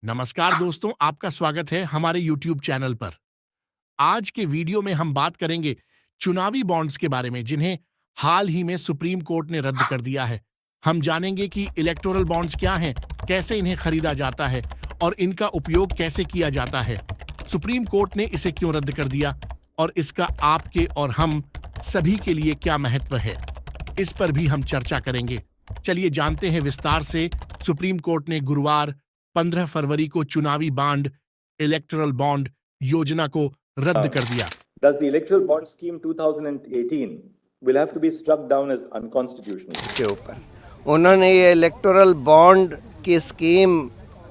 नमस्कार दोस्तों, आपका स्वागत है हमारे YouTube चैनल पर। आज के वीडियो में हम बात करेंगे चुनावी बॉन्ड्स के बारे में, जिन्हें हाल ही में सुप्रीम कोर्ट ने रद्द कर दिया है। हम जानेंगे कि इलेक्टोरल बॉन्ड्स क्या हैं, कैसे इन्हें खरीदा जाता है और इनका उपयोग कैसे किया जाता है। सुप्रीम कोर्ट ने इसे क्यों रद्द कर दिया और इसका आपके और हम सभी के लिए क्या महत्व है, इस पर भी हम चर्चा करेंगे। चलिए जानते हैं विस्तार से। सुप्रीम कोर्ट ने गुरुवार 15 फरवरी को चुनावी बॉन्ड इलेक्टोरल बॉन्ड योजना को रद्द कर दिया। Thus, the electoral bond scheme 2018 will have to be struck down as unconstitutional. के ऊपर उन्होंने ये इलेक्टोरल बॉन्ड की स्कीम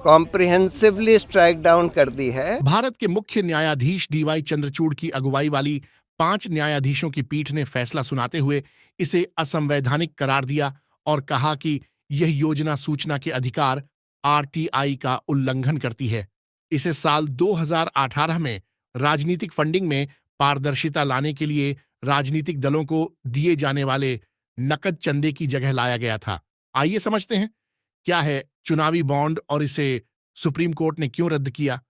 कॉम्प्रिहेंसिवली स्ट्राइक डाउन कर दी है। भारत के मुख्य न्यायाधीश डीवाई चंद्रचूड़ की अगुवाई वाली 5 न्यायाधीशों की पीठ ने फैसला सुनाते हुए इसे असंवैधानिक करार दिया और कहा कि यह योजना सूचना के अधिकार आरटीआई का उल्लंघन करती है। इसे साल 2018 में राजनीतिक फंडिंग में पारदर्शिता लाने के लिए राजनीतिक दलों को दिए जाने वाले नकद चंदे की जगह लाया गया था। आइए समझते हैं क्या है चुनावी बॉन्ड और इसे सुप्रीम कोर्ट ने क्यों रद्द किया।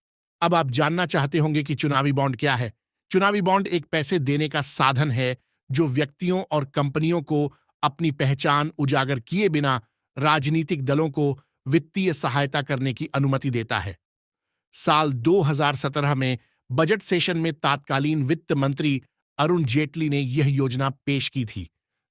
अब आप जानना चाहते होंगे कि चुनावी बॉन्ड क्या है। चुनावी बॉन्ड एक पैसे देने का साधन है जो व्यक्तियों और कंपनियों को अपनी पहचान उजागर किए बिना राजनीतिक दलों को वित्तीय सहायता करने की अनुमति देता है। साल 2017 में बजट सेशन में तत्कालीन वित्त मंत्री अरुण जेटली ने यह योजना पेश की थी।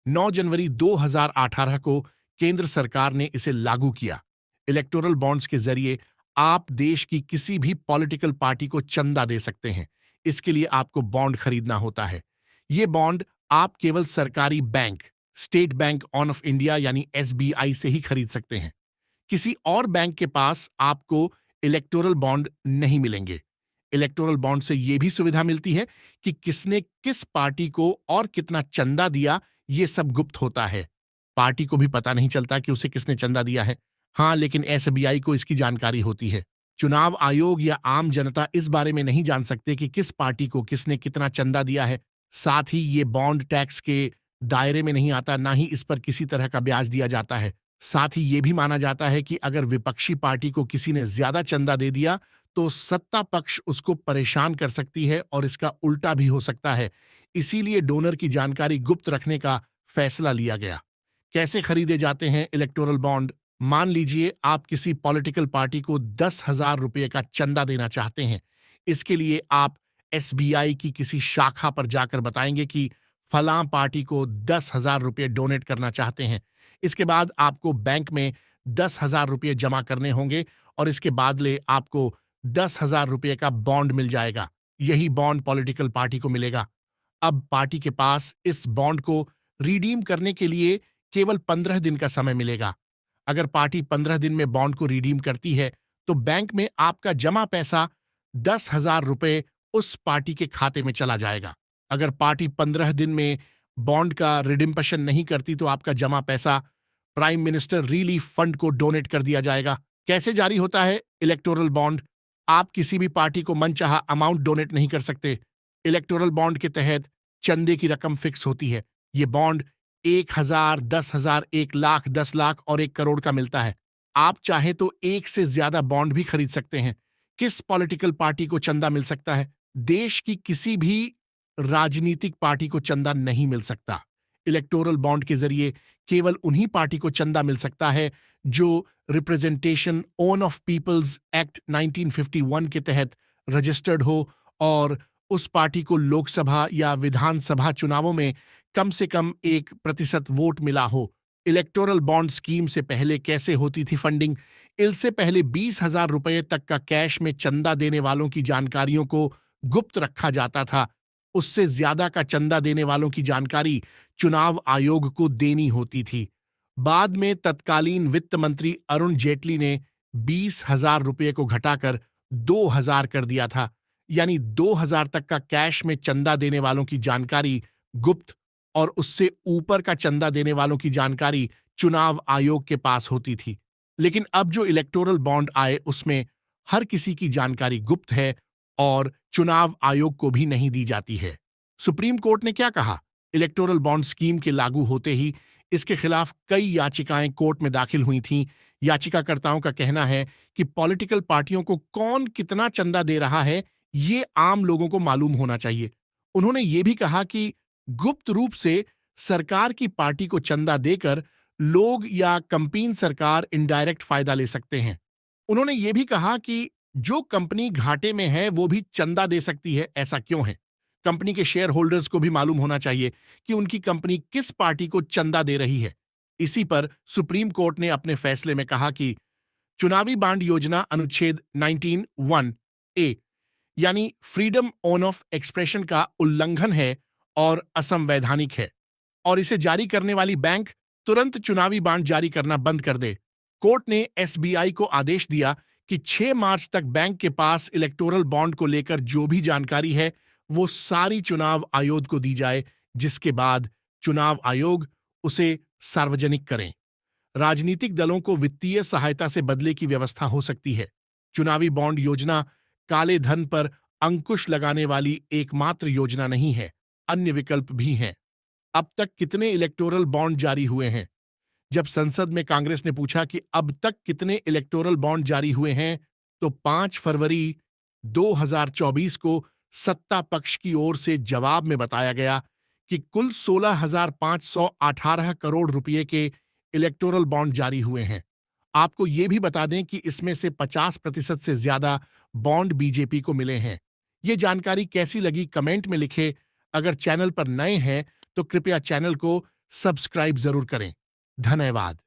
9 जनवरी 2018 को केंद्र सरकार ने इसे लागू किया। इलेक्टोरल बॉन्ड्स के जरिए आप देश की किसी भी पॉलिटिकल पार्टी को चंदा दे सकते हैं। इसके लिए आपको बॉन्ड खरीदना होता है। ये बॉन्ड आप केवल सरकारी bank, state bank of India यानी एसबीआई से ही खरीद सकते हैं। किसी और बैंक के पास आपको इलेक्टोरल बॉन्ड नहीं मिलेंगे। इलेक्टोरल बॉन्ड से यह भी सुविधा मिलती है कि किसने किस पार्टी को और कितना चंदा दिया, ये सब गुप्त होता है। पार्टी को भी पता नहीं चलता कि उसे किसने चंदा दिया है। हाँ, लेकिन एसबीआई को इसकी जानकारी होती है। चुनाव आयोग या आम जनता इस बारे में नहीं जान सकते कि किस पार्टी को किसने कितना चंदा दिया है। साथ ही ये बॉन्ड टैक्स के दायरे में नहीं आता, ना ही इस पर किसी तरह का ब्याज दिया जाता है। साथ ही ये भी माना जाता है कि अगर विपक्षी पार्टी को किसी ने ज्यादा चंदा दे दिया तो सत्ता पक्ष उसको परेशान कर सकती है और इसका उल्टा भी हो सकता है। इसीलिए डोनर की जानकारी गुप्त रखने का फैसला लिया गया। कैसे खरीदे जाते हैं इलेक्टोरल बॉन्ड? मान लीजिए आप किसी पॉलिटिकल पार्टी को 10,000 रुपये का चंदा देना चाहते हैं। इसके लिए आप एसबीआई की किसी शाखा पर जाकर बताएंगे कि फलां पार्टी को 10,000 रुपये डोनेट करना चाहते हैं। इसके बाद आपको बैंक में 10,000 रुपये जमा करने होंगे और इसके बदले आपको 10,000 रुपये का बॉन्ड मिल जाएगा। यही बॉन्ड पॉलिटिकल पार्टी को मिलेगा। अब पार्टी के पास इस बॉन्ड को रिडीम करने के लिए केवल 15 दिन का समय मिलेगा। अगर पार्टी 15 दिन में बॉन्ड को रिडीम करती है तो बैंक में आपका जमा पैसा 10,000 रुपये उस पार्टी के खाते में चला जाएगा। अगर पार्टी 15 दिन में बॉन्ड का रिडिम्पशन नहीं करती तो आपका जमा पैसा प्राइम मिनिस्टर रिलीफ फंड को डोनेट कर दिया जाएगा। कैसे जारी होता है इलेक्टोरल बॉन्ड? आप किसी भी पार्टी को मनचाहा अमाउंट डोनेट नहीं कर सकते। इलेक्टोरल बॉन्ड के तहत चंदे की रकम फिक्स होती है। ये बॉन्ड 1,000, 10,000, 1 लाख, 10 लाख और 1 करोड़ का मिलता है। आप चाहे तो एक से ज्यादा बॉन्ड भी खरीद सकते हैं। किस पॉलिटिकल पार्टी को चंदा मिल सकता है? देश की किसी भी राजनीतिक पार्टी को चंदा नहीं मिल सकता। इलेक्टोरल बॉन्ड के जरिए केवल उन्हीं पार्टी को चंदा मिल सकता है जो representation on of people's act 1951 के तहत रजिस्टर्ड हो और उस पार्टी को लोकसभा या विधानसभा चुनावों में कम से कम 1% वोट मिला हो। इलेक्टोरल बॉन्ड स्कीम से पहले कैसे होती थी फंडिंग? इससे पहले 20,000 रुपये तक का कैश में चंदा देने वालों की जानकारियों को गुप्त रखा जाता था। उससे ज्यादा का चंदा देने वालों की जानकारी चुनाव आयोग को देनी होती थी। बाद में तत्कालीन वित्त मंत्री अरुण जेटली ने 20,000 रुपये को घटाकर 2,000 कर दिया था। यानी 2,000 तक का कैश में चंदा देने वालों की जानकारी गुप्त और उससे ऊपर का चंदा देने वालों की जानकारी चुनाव आयोग के पास होती थी। लेकिन अब जो इलेक्टोरल बॉन्ड आए उसमें हर किसी की जानकारी गुप्त है और चुनाव आयोग को भी नहीं दी जाती है। सुप्रीम कोर्ट ने क्या कहा? इलेक्टोरल बॉन्ड स्कीम के लागू होते ही इसके खिलाफ कई याचिकाएं कोर्ट में दाखिल हुई थीं। याचिकाकर्ताओं का कहना है कि पॉलिटिकल पार्टियों को कौन कितना चंदा दे रहा है, ये आम लोगों को मालूम होना चाहिए। उन्होंने ये भी कहा कि गुप्त रूप से सरकार की पार्टी को चंदा देकर लोग या कंपनी सरकार इनडायरेक्ट फायदा ले सकते हैं। उन्होंने ये भी कहा कि जो कंपनी घाटे में है वो भी चंदा दे सकती है, ऐसा क्यों है? कंपनी के शेयर होल्डर्स को भी मालूम होना चाहिए कि उनकी कंपनी किस पार्टी को चंदा दे रही है। इसी पर सुप्रीम कोर्ट ने अपने फैसले में कहा कि चुनावी बांड योजना अनुच्छेद 19(1)(a यानी फ्रीडम ऑन ऑफ एक्सप्रेशन का उल्लंघन है और असंवैधानिक है और इसे जारी करने वाली बैंक तुरंत चुनावी बांड जारी करना बंद कर दे। कोर्ट ने एसबीआई को आदेश दिया कि 6 मार्च तक बैंक के पास इलेक्टोरल बॉन्ड को लेकर जो भी जानकारी है वो सारी चुनाव आयोग को दी जाए, जिसके बाद चुनाव आयोग उसे सार्वजनिक करें। राजनीतिक दलों को वित्तीय सहायता से बदले की व्यवस्था हो सकती है। चुनावी बॉन्ड योजना काले धन पर अंकुश लगाने वाली एकमात्र योजना नहीं है, अन्य विकल्प भी हैं। अब तक कितने इलेक्टोरल बॉन्ड जारी हुए हैं? जब संसद में कांग्रेस ने पूछा कि अब तक कितने इलेक्टोरल बॉन्ड जारी हुए हैं, तो 5 फरवरी 2024 को सत्ता पक्ष की ओर से जवाब में बताया गया कि कुल 16,518 करोड़ रुपए के इलेक्टोरल बॉन्ड जारी हुए हैं। आपको ये भी बता दें कि इसमें से 50% से ज्यादा बॉन्ड बीजेपी को मिले हैं। ये जानकारी कैसी लगी कमेंट में लिखें। अगर चैनल पर नए हैं तो कृपया चैनल को सब्सक्राइब जरूर करें। धन्यवाद।